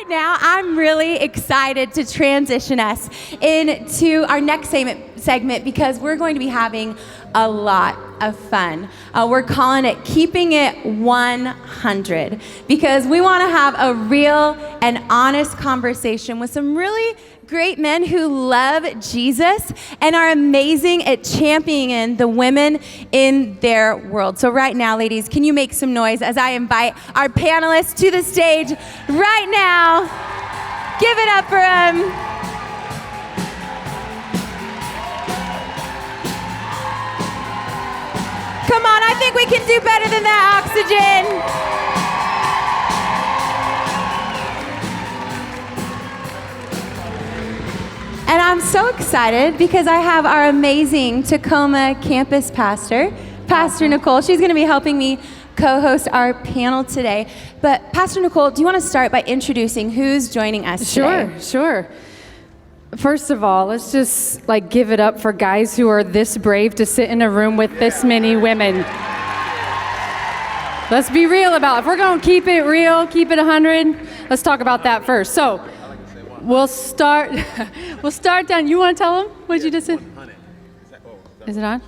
right now, I'm really excited to transition us into our next segment because we're going to be having a lot of fun. We're calling it Keeping It 100 because we want to have a real and honest conversation with some really great men who love Jesus and are amazing at championing the women in their world. So right now, ladies, can you make some noise as I invite our panelists to the stage right now? Give it up for them. Come on, I think we can do better than that, Oxygen. And I'm so excited because I have our amazing Tacoma campus pastor, Pastor Nicole. She's going to be helping me co-host our panel today. But Pastor Nicole, do you want to start by introducing who's joining us today? Sure. First of all, let's just give it up for guys who are this brave to sit in a room with this many women. Let's be real about it. If we're going to keep it real, keep it 100, let's talk about that first. So, we'll start down. You want to tell them what you just said? Is it on?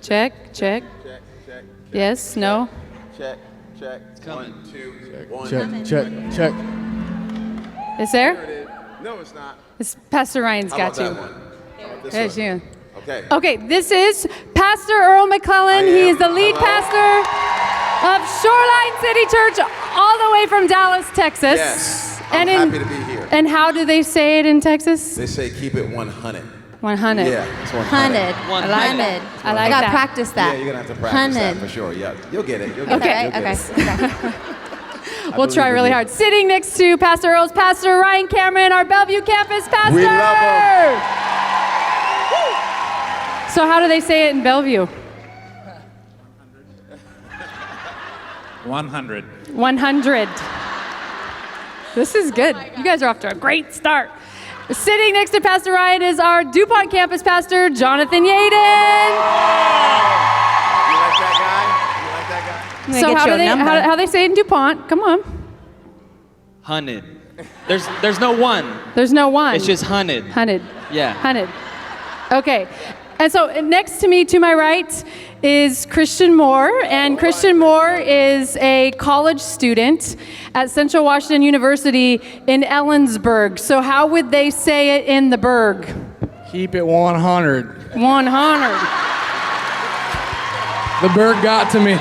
Check. Yes, no? Check. It's coming. 1, 2, 1. Check. Is there? No, it's not. Pastor Ryan's got you. There's you. Okay, this is Pastor Earl McClellan. He is the lead pastor of Shoreline City Church all the way from Dallas, Texas. Yes, I'm happy to be here. And how do they say it in Texas? They say keep it 100. 100. Yeah, it's 100. 100. I got to practice that. Yeah, you're going to have to practice 100. that for sure. Yeah, you'll get it. Okay. We'll try believe really in you. hard. Sitting next to Pastor Earl's Pastor Ryan Cameron, our Bellevue campus pastor. We love him. So how do they say it in Bellevue? 100. 100. This is good. You guys are off to a great start. Sitting next to Pastor Ryan is our DuPont campus pastor, Jonathan Yaden. You like that guy? So how they say it in DuPont? Come on. 100. There's no one. There's no one. It's just 100. 100. Yeah. 100. Okay. And so next to me, to my right, is Christian Moore. And Christian Moore is a college student at Central Washington University in Ellensburg. So how would they say it in the Berg? Keep it 100. 100. The bird got to me.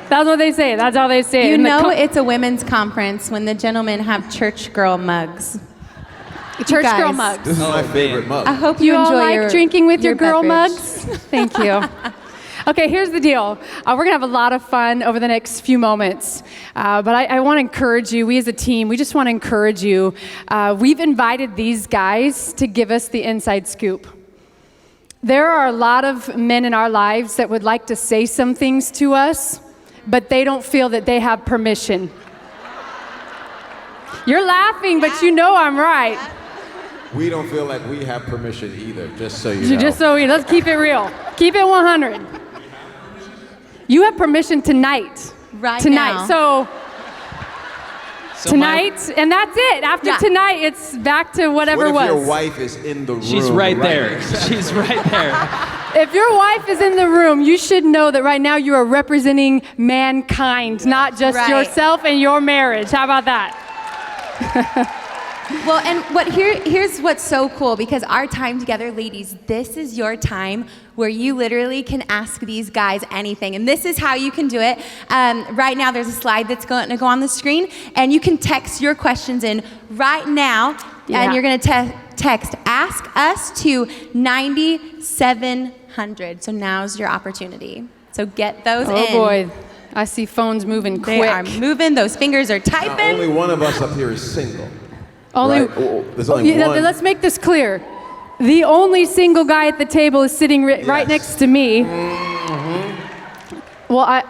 That's what they say. That's how they say it. You know it's a women's conference when the gentlemen have church girl mugs. Church guys. girl mugs. This is my favorite mug. I hope You you all enjoy like drinking with your girl beverage. mugs? Thank you. Okay, here's the deal. We're going to have a lot of fun over the next few moments. But I want to encourage you, we as a team, we just want to encourage you. We've invited these guys to give us the inside scoop. There are a lot of men in our lives that would like to say some things to us, but they don't feel that they have permission. You're laughing, but you know I'm right. We don't feel like we have permission either, just so you know. Let's keep it real. Keep it 100. You have permission tonight. Right now. So tonight, and that's it. After Yeah. tonight, it's back to whatever What if was. your wife is in the room? She's right there. She's right there. If your wife is in the room, you should know that right now you are representing mankind, not just Right. yourself and your marriage. How about that? Well, and here's what's so cool, because our time together, ladies, this is your time where you literally can ask these guys anything. And this is how you can do it. Right now, there's a slide that's going to go on the screen, and you can text your questions in right now, and you're going to text Ask Us to 9700. So now's your opportunity. So get those in. Oh boy, I see phones moving quick. They are moving. Those fingers are Now, typing. only one of us up here is single. Only, Right? There's only one. Let's make this clear. The only single guy at the table is sitting right next to me. Well,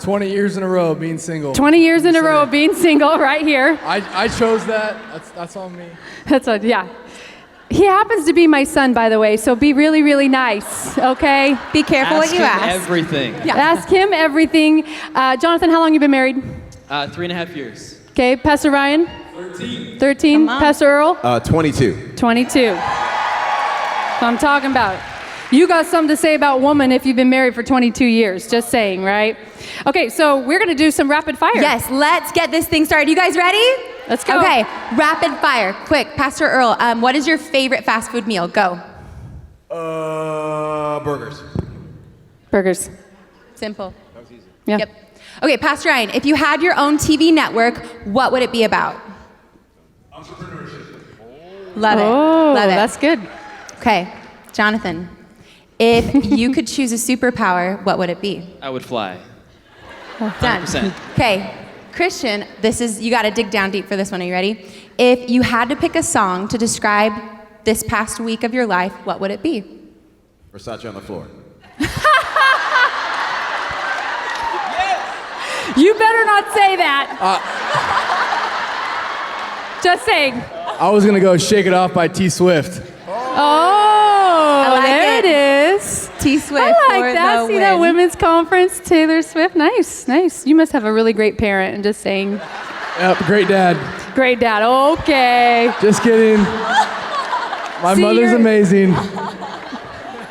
20 years in a row being single. 20 years in a row of being single right here. I chose that. That's on me. He happens to be my son, by the way, so be really, really nice, okay? Be careful what you ask. Everything. Ask him everything. Jonathan, how long you been married? 3.5 years. Okay, Pastor Ryan? 13. Come on. Pastor Earl? 22. 22. So I'm talking about. You got something to say about woman if you've been married for 22 years. Just saying, right? Okay, so we're going to do some rapid fire. Yes, let's get this thing started. You guys ready? Let's go. Okay, rapid fire. Quick, Pastor Earl, what is your favorite fast food meal? Go. Burgers. Burgers. Simple. That was easy. Yeah. Yep. Okay, Pastor Ryan, if you had your own TV network, what would it be about? Entrepreneurship. Love it. Oh, Love it. that's good. Okay, Jonathan, if you could choose a superpower, what would it be? I would fly. Done. 100%. Okay, Christian, you got to dig down deep for this one. Are you ready? If you had to pick a song to describe this past week of your life, what would it be? Versace on the floor. You better not say that. Just saying. I was gonna go "Shake It Off" by T Swift. Oh, I like there it. it is. T Swift. I for like that. the See that win. women's conference, Taylor Swift. Nice, nice. You must have a really great parent. And just saying, Yep, great dad. great dad. Okay. Just kidding. My See, mother's you're- amazing.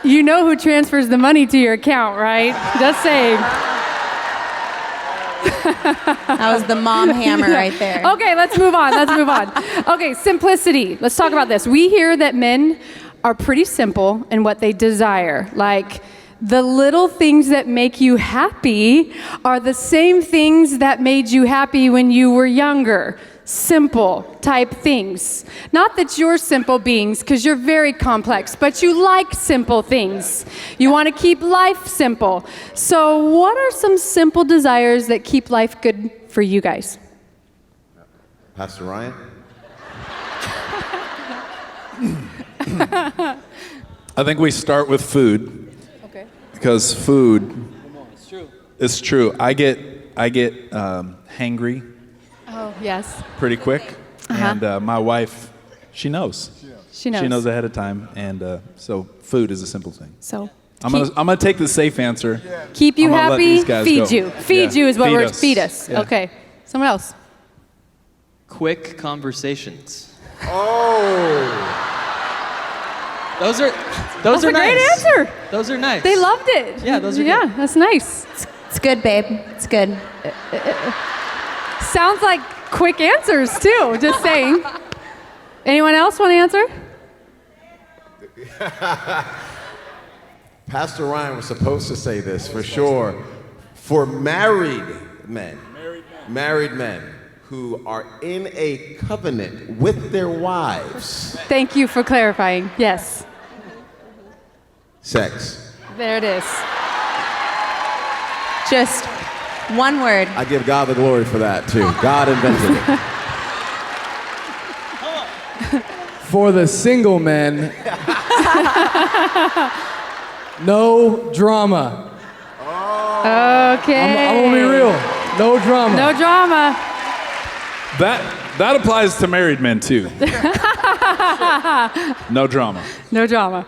You know who transfers the money to your account, right? Just saying. That was the mom hammer right there. Okay, let's move on. Let's move on. Okay, simplicity. Let's talk about this. We hear that men are pretty simple in what they desire. Like, the little things that make you happy are the same things that made you happy when you were younger. Simple type things. Not that you're simple beings, because you're very complex, but you like simple things. You want to keep life simple. So what are some simple desires that keep life good for you guys? Pastor Ryan? I think we start with food. Okay. Because food, it's true. I get hangry Oh, yes. pretty quick, and my wife, she knows. She knows. She knows ahead of time, and so food is a simple thing. So I'm gonna take the safe answer. keep you I'm gonna let happy, these guys feed go. you. Feed Yeah. you is what Feed we're us. feed us. Yeah. Okay. Someone else. Quick conversations. Oh! Those are That's nice. a great answer. Those are nice. They loved it. Yeah, those are Yeah, good. that's nice. It's good, babe. It's good. Sounds like quick answers too. Just saying. Anyone else want to answer? Pastor Ryan was supposed to say this for sure. For married men who are in a covenant with their wives, Thank you for clarifying. Yes. sex. There it is. Just one word. I give God the glory for that too. God invented it. For the single men, no drama. Okay. I'm gonna be real. No drama. No drama. That applies to married men too. No drama. No drama.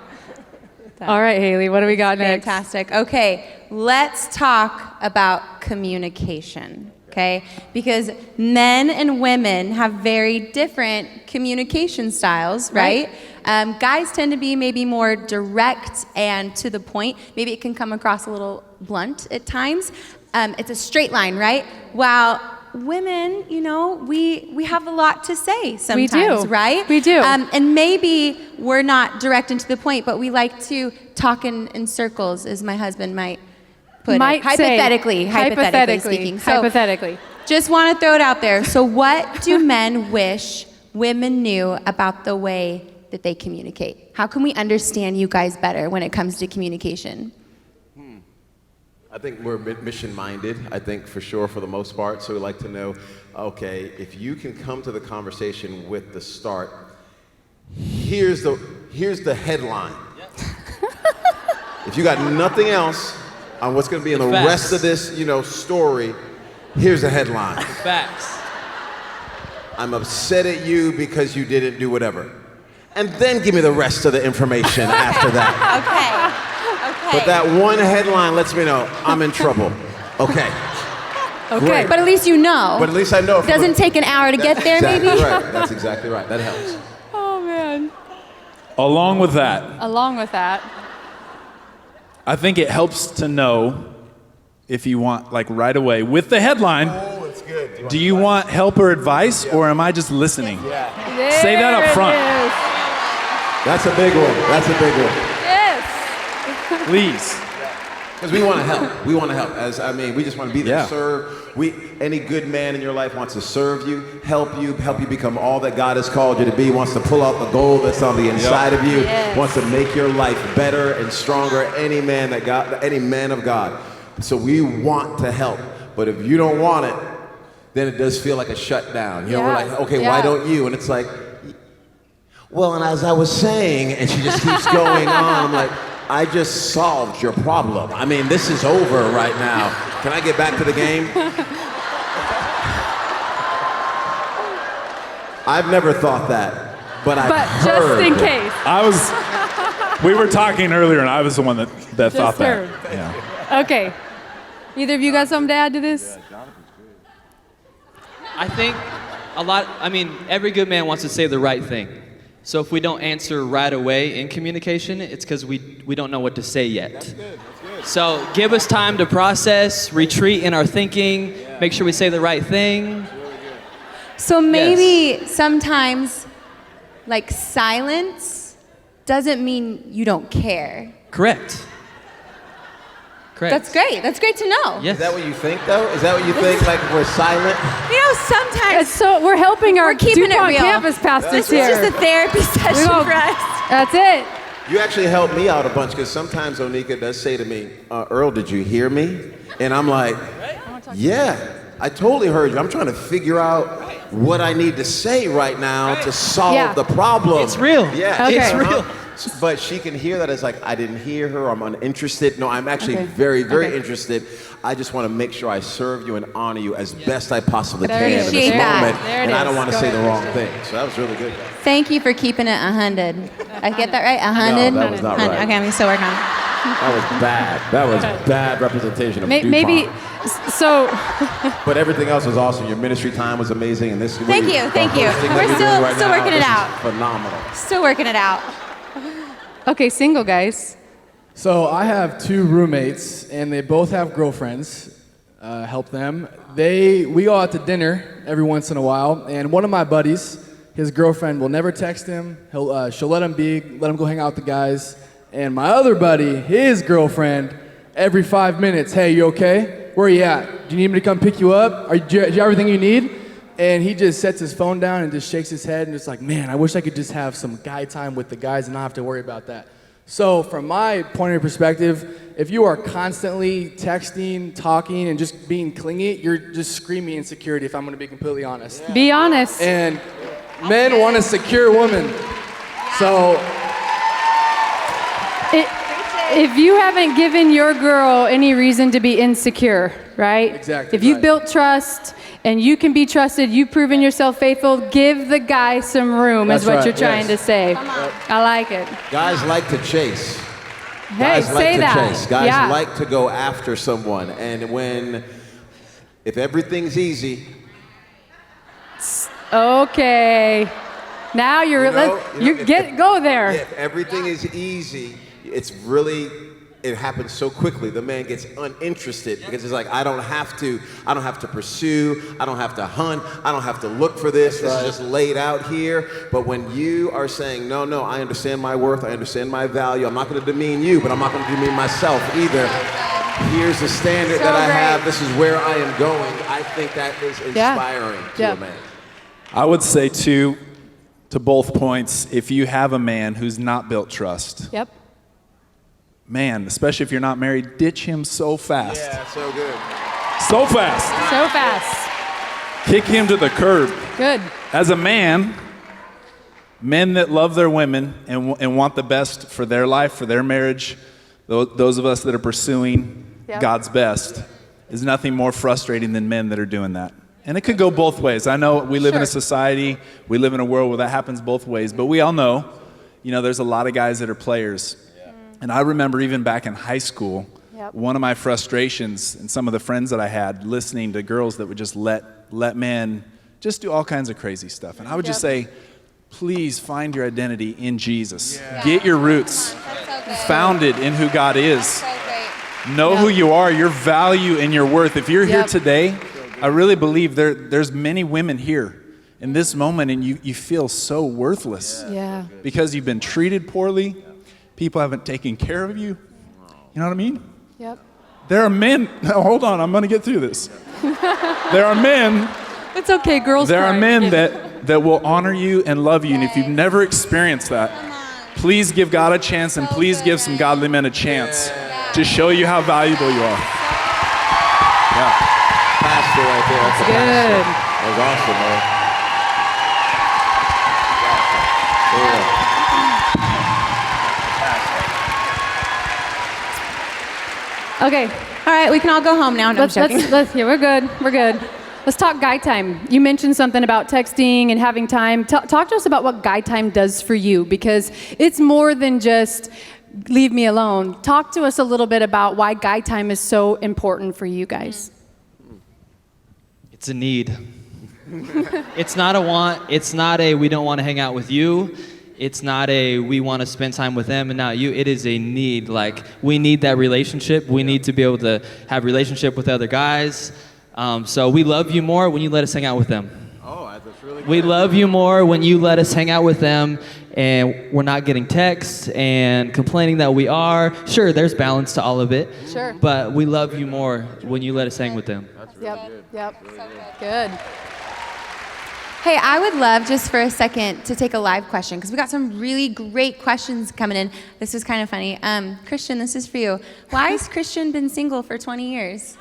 All right, Haley, what do we got next? Fantastic. Okay, let's talk about communication, okay? Because men and women have very different communication styles, right? Guys tend to be maybe more direct and to the point. Maybe it can come across a little blunt at times. It's a straight line, right? While women, you know, we have a lot to say sometimes, right? We do. And maybe we're not direct and to the point, but we like to talk in circles, as my husband might put it. Hypothetically speaking. So Hypothetically. just want to throw it out there. So what do men wish women knew about the way that they communicate? How can we understand you guys better when it comes to communication? I think we're mission-minded, I think for sure for the most part. So we like to know, okay, if you can come to the conversation with the start, here's the headline. If you got nothing else on what's going to be in the Facts. rest of this, story, here's the headline. Facts. I'm upset at you because you didn't do whatever. And then give me the rest of the information after that. Okay. But that one headline lets me know I'm in trouble. Okay. Okay. Great. But at least you know. But at least I know. It doesn't take an hour to get there, exactly maybe? Right. That's exactly right. That helps. Oh, man. Along with that, Along with that. I think it helps to know if you want, like right away, with the headline, Oh, it's good. do you want help or advice, or am I just listening? Yeah. Say that up front. That's a big one. That's a big one. Yes. Please. Because we want to help. We want to help. We just want to be there Yeah. to serve. Any good man in your life wants to serve you, help you become all that God has called you to be, wants to pull out the gold that's on the inside of you, wants to make your life better and stronger. Any man of God. So we want to help. But if you don't want it, then it does feel like a shutdown. You know, we're like, okay, why don't you? And it's like, well, and as I was saying, and she just keeps going on. I'm like, I just solved your problem. I mean, this is over right now. Can I get back to the game? I've never thought that, but I've heard. Just in case. We were talking earlier, and I was the one that thought that. heard. Yeah. Okay. Either of you got something to add to this? I think every good man wants to say the right thing. So if we don't answer right away in communication, it's because we don't know what to say yet. That's good. So give us time to process, retreat in our thinking, make sure we say the right thing. So maybe sometimes, like, silence doesn't mean you don't care. Correct. That's great. That's great to know. Yes. Is that what you think, though? Is that what you think, like we're silent? You know, sometimes So we're helping our keeping it DuPont real. campus pastors this here. is just a therapy session all- for us. That's it. You actually help me out a bunch, because sometimes Onika does say to me, Earl, did you hear me? And I'm like, yeah, I totally heard you. I'm trying to figure out what I need to say right now to solve the problem. It's real. Yeah, Okay. It's real. But she can hear that as like, I didn't hear her, I'm uninterested. No, I'm actually very, very interested. I just want to make sure I serve you and honor you as best I possibly There can it in is. this Appreciate that. moment. There it And I don't is. want to Go say the ahead. wrong thing. So that was really good. Thank you for keeping it 100. I get that right? 100? No, that was not right. Okay, I'm still working on it. That was bad. That was bad representation of DuPont. Maybe, so, But everything else was awesome. Your ministry time was amazing, and this. Thank you. We're Still working it out. Phenomenal. Still working it out. okay, single guys. So I have two roommates, and they both have girlfriends. Help them. We go out to dinner every once in a while, and one of my buddies, his girlfriend will never text him. She'll let him go hang out with the guys. And my other buddy, his girlfriend, every 5 minutes, hey, you okay? Where are you at? Do you need me to come pick you up? Do you have everything you need? And he just sets his phone down and just shakes his head and it's like, man, I wish I could just have some guy time with the guys and not have to worry about that. So from my point of perspective, if you are constantly texting, talking, and just being clingy, you're just screaming insecurity, if I'm gonna be completely honest. Be honest. And men want a secure woman. So If you haven't given your girl any reason to be insecure, right? Exactly If you've right. built trust and you can be trusted, you've proven yourself faithful, give the guy some room, That's is what right, you're trying yes. to say. I like it. Guys like to chase. Hey, Guys say like to that. chase. Guys Yeah. like to go after someone. And if everything's easy, Okay. Now you're, go there. if everything is easy, it happens so quickly. The man gets uninterested because it's like, I don't have to pursue, I don't have to hunt, I don't have to look for this. This is just laid out here. But when you are saying, no, I understand my worth, I understand my value, I'm not going to demean you, but I'm not going to demean myself either. Here's the standard that I have, this is where I am going. I think that is inspiring to a man. I would say, too, to both points, if you have a man who's not built trust, Yep. man, especially if you're not married, ditch him so fast. Yeah, so good. So fast. So fast. Kick him to the curb. Good. As a man, men that love their women and want the best for their life, for their marriage, those of us that are pursuing God's best, is nothing more frustrating than men that are doing that. And it could go both ways. I know we live in a society, we live in a world where that happens both ways, but we all know, there's a lot of guys that are players. And I remember even back in high school, Yep. One of my frustrations and some of the friends that I had listening to girls that would just let men just do all kinds of crazy stuff. And I would just say, please find your identity in Jesus. Yeah. Get your roots founded in who God is. So great. Know who you are, your value and your worth. If you're here today, I really believe there's many women here in this moment and you feel so worthless. Yeah. Because you've been treated poorly. People haven't taken care of you. You know what I mean? Yep. There are men, now hold on, I'm going to get through this. There are men. It's okay, girls. There are men that will honor you and love you. And if you've never experienced that, please give God a chance and please give some godly men a chance to show you how valuable you are. Yeah. Pastor right there. That's good. That was awesome, man. Yeah. Okay. All right, we can all go home now. No, I'm joking. Yeah, we're good. We're good. Let's talk guy time. You mentioned something about texting and having time. Talk to us about what guy time does for you, because it's more than just leave me alone. Talk to us a little bit about why guy time is so important for you guys. It's a need. It's not a want. It's not a we don't want to hang out with you. It's not a we want to spend time with them and not you. It is a need. Like, we need that relationship. We need to be able to have relationship with other guys. So we love you more when you let us hang out with them. Oh, that's really good. We love you more when you let us hang out with them and we're not getting texts and complaining that we are. Sure, there's balance to all of it. Sure. But we love you more when you let us hang with them. That's really good. Yep. Really Good. Hey, I would love just for a second to take a live question because we got some really great questions coming in. This is kind of funny. Christian, this is for you. Why has Christian been single for 20 years?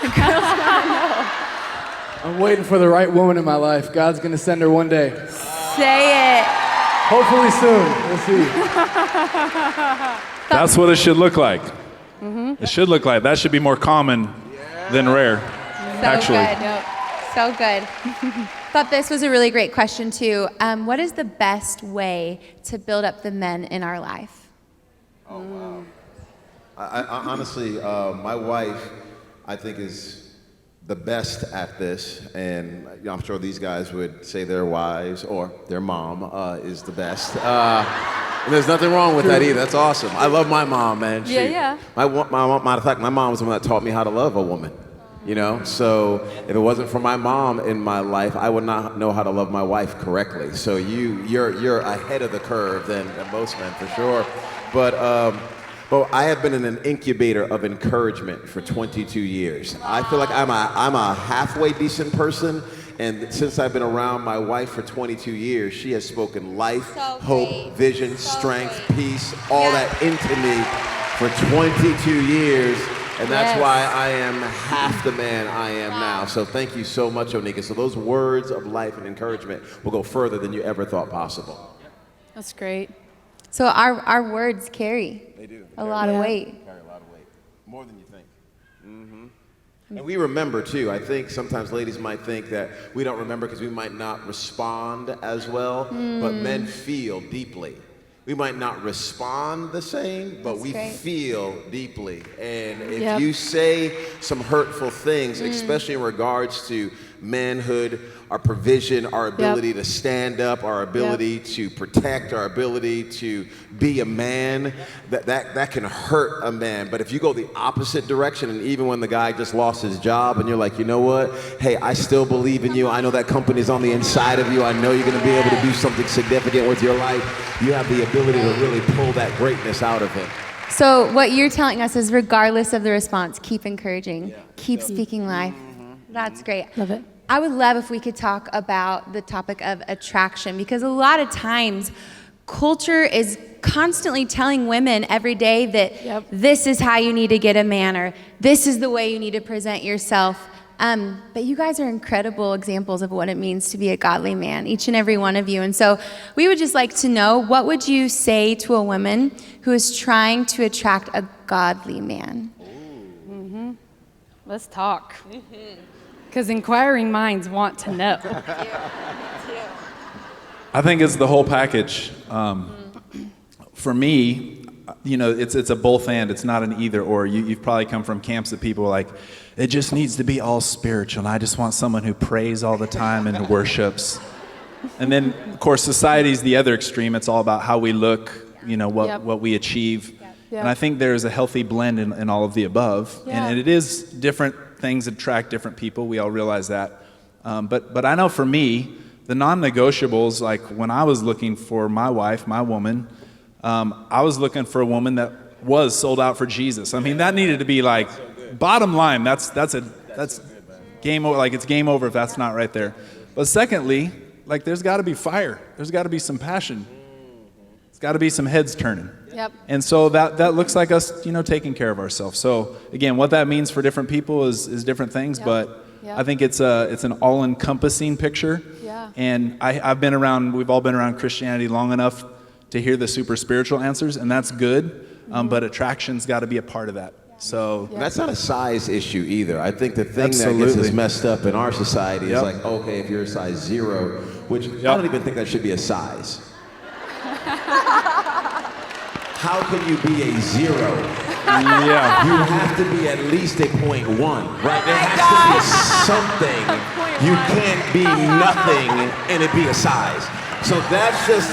The girls want to know. I'm waiting for the right woman in my life. God's going to send her one day. Say it. Hopefully soon. We'll see. That's what it should look like. It should look like. That should be more common than rare, So actually. good. So good. Thought this was a really great question too. What is the best way to build up the men in our life? Oh, wow. I honestly, my wife, I think, is the best at this, and you know, I'm sure these guys would say their wives or their mom is the best. And there's nothing wrong with that either. That's awesome. I love my mom, man. Yeah. Matter of fact, my mom was the one that taught me how to love a woman. You know, so if it wasn't for my mom in my life, I would not know how to love my wife correctly. So you're ahead of the curve than most men for sure. But I have been in an incubator of encouragement for 22 years. I feel like I'm a halfway decent person. And since I've been around my wife for 22 years, she has spoken life, hope, vision, strength, peace, all that into me for 22 years. And that's why I am half the man I am now. So thank you so much, Onika. So those words of life and encouragement will go further than you ever thought possible. That's great. So our words carry a lot of weight. They carry a lot of weight, more than you think. And we remember too. I think sometimes ladies might think that we don't remember because we might not respond as well, but men feel deeply. We might not respond the same, but we feel deeply. And if you say some hurtful things, especially in regards to manhood, our provision, our ability to stand up, our ability to protect, our ability to be a man, that can hurt a man. But if you go the opposite direction, and even when the guy just lost his job and you're like, you know what? Hey, I still believe in you. I know that company's on the inside of you. I know you're gonna be able to do something significant with your life. You have the ability to really pull that greatness out of him. So what you're telling us is regardless of the response, keep encouraging, keep speaking life. That's great. Love it. I would love if we could talk about the topic of attraction, because a lot of times culture is constantly telling women every day that this is how you need to get a man, or this is the way you need to present yourself. But you guys are incredible examples of what it means to be a godly man, each and every one of you. And so we would just like to know, what would you say to a woman who is trying to attract a godly man? Let's talk. Because inquiring minds want to know. I think it's the whole package. For me, it's a both and. It's not an either or. You've probably come from camps that people are like, it just needs to be all spiritual. And I just want someone who prays all the time and worships. And then, of course, society's the other extreme. It's all about how we look, what we achieve. Yep. And I think there's a healthy blend in all of the above. Yeah. And it is different things attract different people. We all realize that. But I know for me, the non-negotiables, like when I was looking for my wife, my woman, I was looking for a woman that was sold out for Jesus. I mean, that needed to be like, bottom line, that's game over. Like, it's game over if that's not right there. But secondly, like, there's got to be fire. There's got to be some passion. It's got to be some heads turning. Yep. And so that looks like us, taking care of ourselves. So again, what that means for different people is different things, but I think it's an all-encompassing picture. Yeah. And we've all been around Christianity long enough to hear the super spiritual answers, and that's good. But attraction's got to be a part of that. So that's not a size issue either. I think the thing that Absolutely. gets us messed up in our society is like, okay, if you're a size 0, which I don't even think that should be a size. How can you be a 0? yeah. You have to be at least a 0.1, right? There has to be something. You can't be nothing and it be a size. So that's just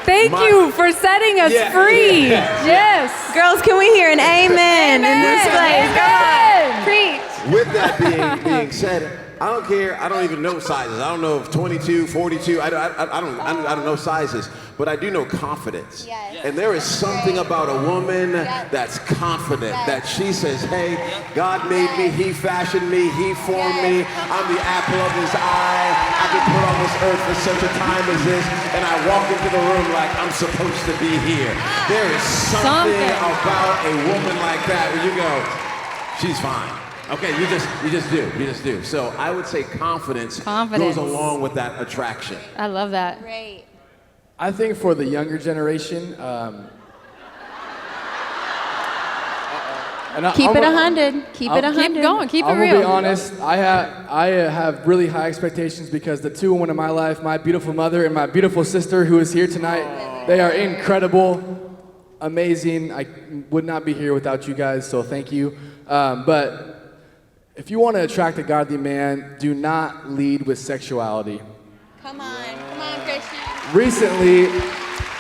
Thank you for setting us free. Yes. Girls, can we hear an amen in this place? Come on. Preach. With that being said, I don't care. I don't even know sizes. I don't know if 22, 42. I don't know sizes, but I do know confidence. Yes. And there is something about a woman that's confident that she says, "Hey, God made me. He fashioned me. He formed me. I'm the apple of His eye. I've been put on this earth for such a time as this, and I walk into the room like I'm supposed to be here." There is something about a woman like that where you go, "She's fine." Okay, you just do. So I would say confidence goes along with that attraction. I love that. Great. I think for the younger generation, Keep it 100. Keep it 100. Keep going. Keep it I'm real. gonna be honest. I have really high expectations because the two women in my life, my beautiful mother and my beautiful sister, who is here tonight, they are incredible, amazing. I would not be here without you guys, so thank you. But if you want to attract a godly man, do not lead with sexuality. Come on, Christian. Recently,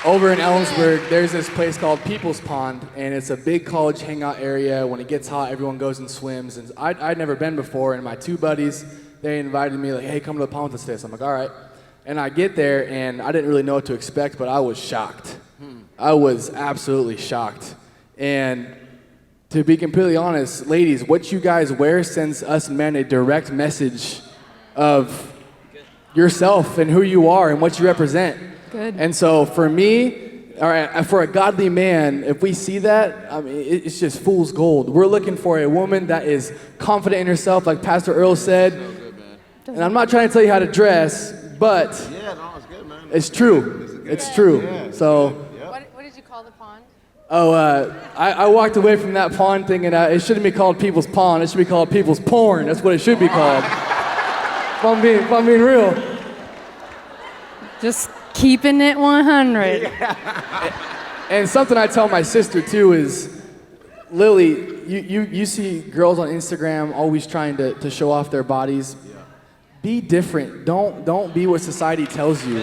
over in Ellensburg, there's this place called People's Pond, and it's a big college hangout area. When it gets hot, everyone goes and swims. And I'd never been before, and my two buddies, they invited me, like, "Hey, come to the pond with us today." So I'm like, "All right." And I get there, and I didn't really know what to expect, but I was shocked. I was absolutely shocked. And to be completely honest, ladies, what you guys wear sends us men a direct message of yourself and who you are and what you represent. Good. And so for me, all right, for a godly man, if we see that, I mean, it's just fool's gold. We're looking for a woman that is confident in herself, like Pastor Earl said. And I'm not trying to tell you how to dress, but it's true. It's true. So. What did you call the pond? I walked away from that pond thinking it shouldn't be called People's Pond. It should be called People's Porn. That's what it should be called. If I'm being real. Just keeping it 100. And something I tell my sister too is, Lily, you see girls on Instagram always trying to show off their bodies. Be different. Don't be what society tells you.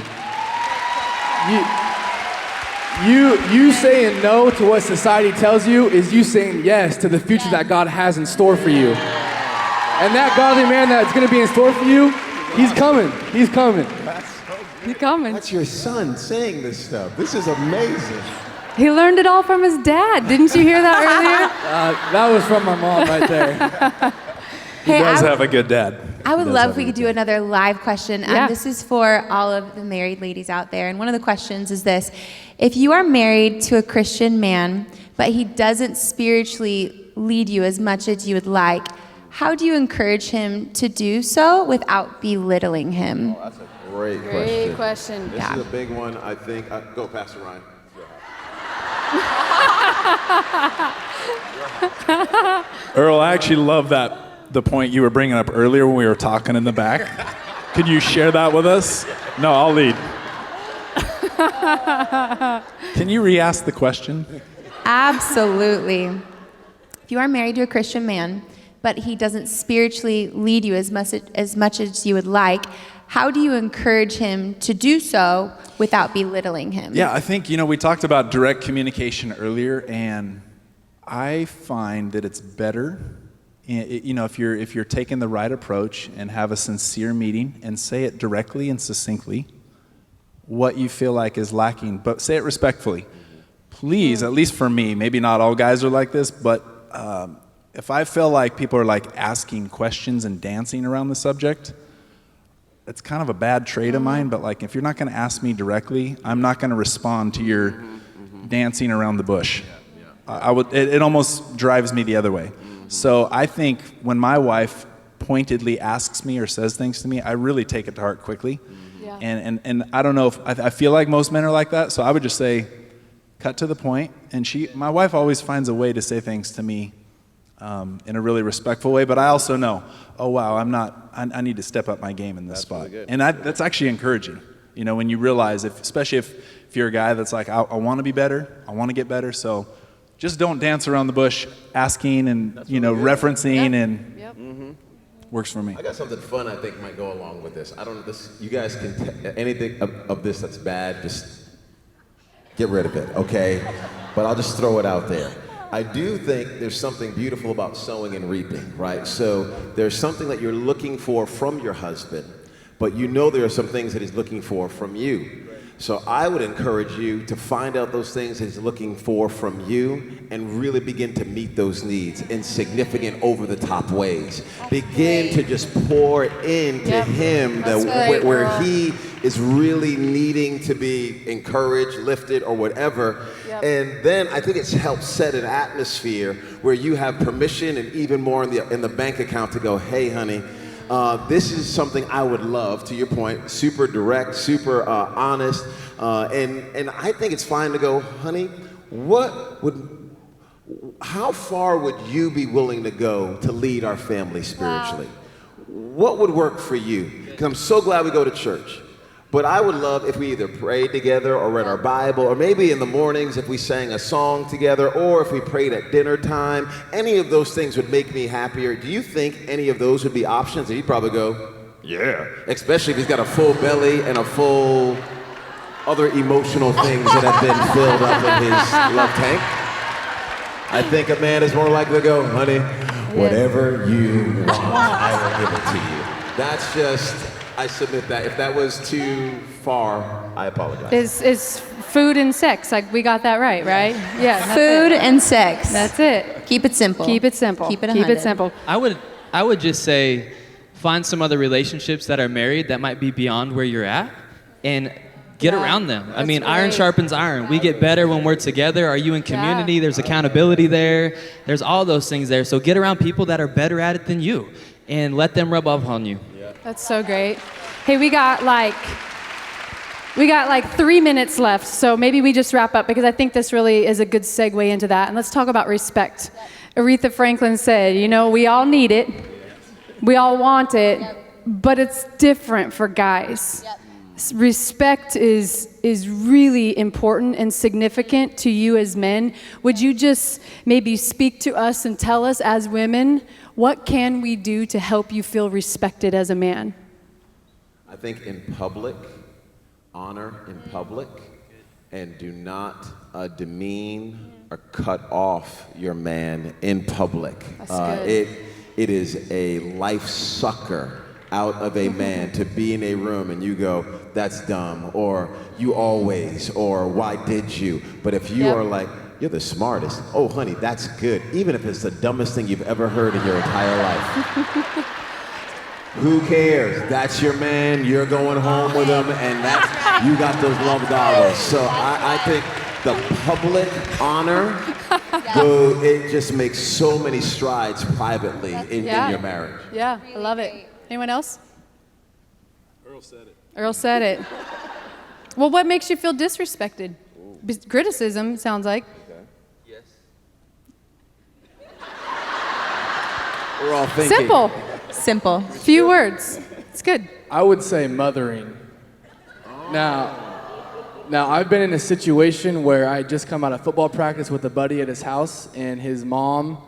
You saying no to what society tells you is you saying yes to the future that God has in store for you. And that godly man that's going to be in store for you, he's coming. He's coming. He's coming. That's your son saying this stuff. This is amazing. He learned it all from his dad. Didn't you hear that earlier? That was from my mom right there. He does have a good dad. I would love if we could do another live question. Yeah. This is for all of the married ladies out there. And one of the questions is this. If you are married to a Christian man, but he doesn't spiritually lead you as much as you would like, how do you encourage him to do so without belittling him? That's a great Great question. This is a big one, I think. Go, Pastor Ryan. Earl, I actually love the point you were bringing up earlier when we were talking in the back. Could you share that with us? No, I'll lead. Can you re-ask the question? Absolutely. If you are married to a Christian man, but he doesn't spiritually lead you as much as you would like, how do you encourage him to do so without belittling him? Yeah, I think, we talked about direct communication earlier, and I find that it's better, if you're taking the right approach and have a sincere meeting and say it directly and succinctly, what you feel like is lacking, but say it respectfully. Please, at least for me, maybe not all guys are like this, but if I feel like people are like asking questions and dancing around the subject, it's kind of a bad trait of mine, but like if you're not going to ask me directly, I'm not going to respond to your dancing around the bush. It almost drives me the other way. So I think when my wife pointedly asks me or says things to me, I really take it to heart quickly. Yeah. And I don't know if I feel like most men are like that, so I would just say, cut to the point. And my wife always finds a way to say things to me in a really respectful way, but I also know, oh wow, I need to step up my game in this spot. Really, and that's actually encouraging, when you realize, especially if you're a guy that's like, I want to be better, I want to get better, so just don't dance around the bush asking and, referencing and works for me. I got something fun I think might go along with this. I don't know, you guys can, anything of this that's bad, just get rid of it, okay? But I'll just throw it out there. I do think there's something beautiful about sowing and reaping, right? So there's something that you're looking for from your husband, but there are some things that he's looking for from you. So I would encourage you to find out those things that he's looking for from you and really begin to meet those needs in significant over-the-top ways. Begin to just pour into him where he is really needing to be encouraged, lifted, or whatever. And then I think it's helped set an atmosphere where you have permission and even more in the bank account to go, hey, honey, this is something I would love, to your point, super direct, super honest. And I think it's fine to go, honey, how far would you be willing to go to lead our family spiritually? What would work for you? Because I'm so glad we go to church. But I would love if we either prayed together or read our Bible, or maybe in the mornings if we sang a song together, or if we prayed at dinner time. Any of those things would make me happier. Do you think any of those would be options? And he'd probably go, yeah. Especially if he's got a full belly and a full other emotional things that have been filled up in his love tank. I think a man is more likely to go, honey, whatever you want, I will give it to you. That's just... I submit that. If that was too far, I apologize. Is food and sex. Like, we got that right? Yeah. Food and sex. That's it. Keep it simple. Keep it simple. Keep it Keep it simple. I would just say, find some other relationships that are married that might be beyond where you're at, and get around them. I mean, iron sharpens iron. We get better when we're together. Are you in community? There's accountability there. There's all those things there. So get around people that are better at it than you, and let them rub off on you. That's so great. Hey, we got like 3 minutes left, so maybe we just wrap up, because I think this really is a good segue into that. And let's talk about respect. Aretha Franklin said, we all need it, we all want it, but it's different for guys. Respect is really important and significant to you as men. Would you just maybe speak to us and tell us as women, what can we do to help you feel respected as a man? I think in public, honor in public, and do not demean or cut off your man in public. That's good. It is a life sucker out of a man to be in a room and you go, that's dumb, or you always, or why did you? But if you are like, you're the smartest, oh honey, that's good, even if it's the dumbest thing you've ever heard in your entire life. Who cares? That's your man, you're going home with him, and you got those love dollars. So I think the public honor, it just makes so many strides privately in your marriage. Yeah, I love it. Anyone else? Earl said it. Well, what makes you feel disrespected? Criticism, sounds like. Okay. Yes. We're all thinking. Simple. Few words. It's good. I would say mothering. Now, Now, I've been in a situation where I just come out of football practice with a buddy at his house, and his mom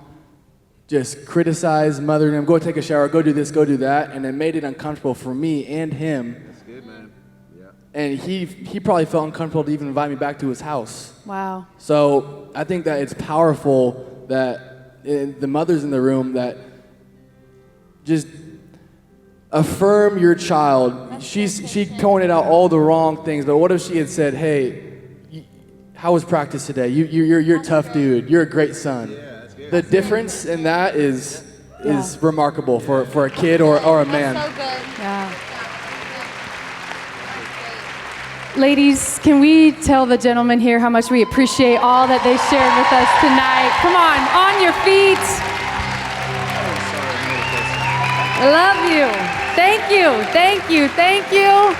just criticized, mothered him, go take a shower, go do this, go do that, and it made it uncomfortable for me and him. That's good, man. Yeah. And he probably felt uncomfortable to even invite me back to his house. Wow. So I think that it's powerful that the mothers in the room that just affirm your child. She pointed out all the wrong things, but what if she had said, "Hey, how was practice today? You're a tough dude. You're a great son." Yeah, that's good. The difference in that is remarkable for a kid or a man. So good. Yeah. Ladies, can we tell the gentlemen here how much we appreciate all that they shared with us tonight? Come on your feet. I love you. Thank you, thank you, thank you.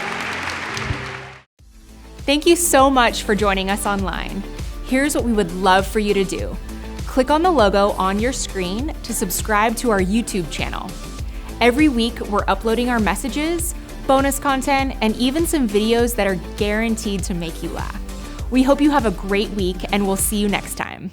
Thank you so much for joining us online. Here's what we would love for you to do. Click on the logo on your screen to subscribe to our YouTube channel. Every week, we're uploading our messages, bonus content, and even some videos that are guaranteed to make you laugh. We hope you have a great week, and we'll see you next time.